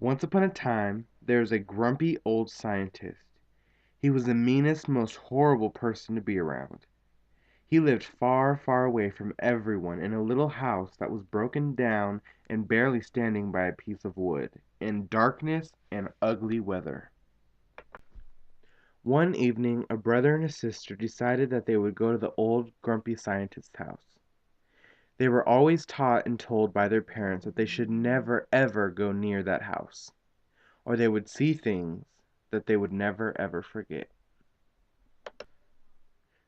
Once upon a time, there was a grumpy old scientist. He was the meanest, most horrible person to be around. He lived far, far away from everyone in a little house that was broken down and barely standing by a piece of wood, in darkness and ugly weather. One evening, a brother and a sister decided that they would go to the old, grumpy scientist's house. They were always taught and told by their parents that they should never, ever go near that house, or they would see things that they would never, ever forget.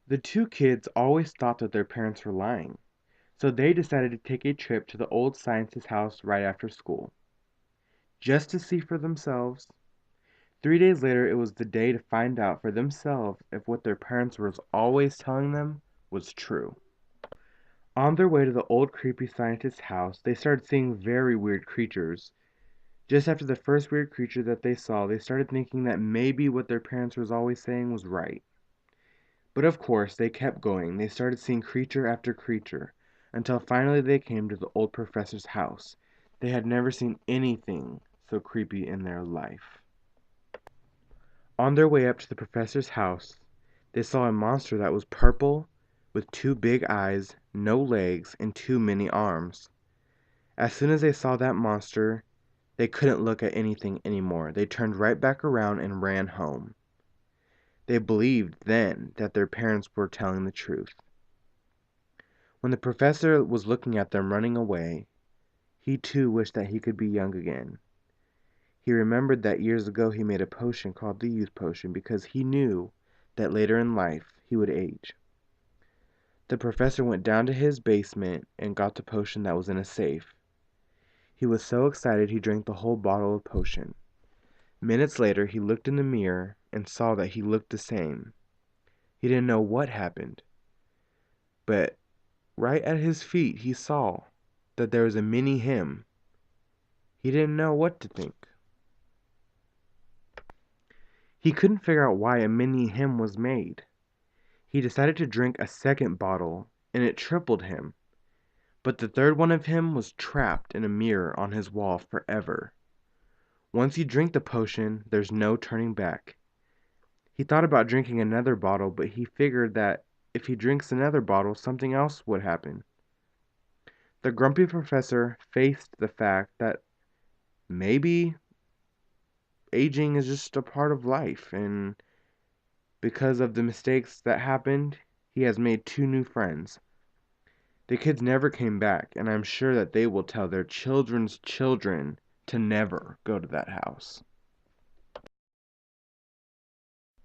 The two kids always thought that their parents were lying, so they decided to take a trip to the old scientist's house right after school, just to see for themselves. 3 days later, it was the day to find out for themselves if what their parents were always telling them was true. On their way to the old creepy scientist's house, they started seeing very weird creatures. Just after the first weird creature that they saw, they started thinking that maybe what their parents was always saying was right. But of course, they kept going. They started seeing creature after creature, until finally they came to the old professor's house. They had never seen anything so creepy in their life. On their way up to the professor's house, they saw a monster that was purple, with two big eyes, no legs, and too many arms. As soon as they saw that monster, they couldn't look at anything anymore. They turned right back around and ran home. They believed then that their parents were telling the truth. When the professor was looking at them running away, he too wished that he could be young again. He remembered that years ago he made a potion called the youth potion because he knew that later in life he would age. The professor went down to his basement and got the potion that was in a safe. He was so excited he drank the whole bottle of potion. Minutes later he looked in the mirror and saw that he looked the same. He didn't know what happened, but right at his feet he saw that there was a mini him. He didn't know what to think. He couldn't figure out why a mini him was made. He decided to drink a second bottle, and it tripled him. But the third one of him was trapped in a mirror on his wall forever. Once you drink the potion, there's no turning back. He thought about drinking another bottle, but he figured that if he drinks another bottle, something else would happen. The grumpy professor faced the fact that maybe aging is just a part of life, and because of the mistakes that happened, he has made two new friends. The kids never came back, and I'm sure that they will tell their children's children to never go to that house.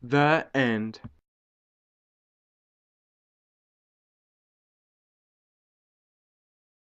The end.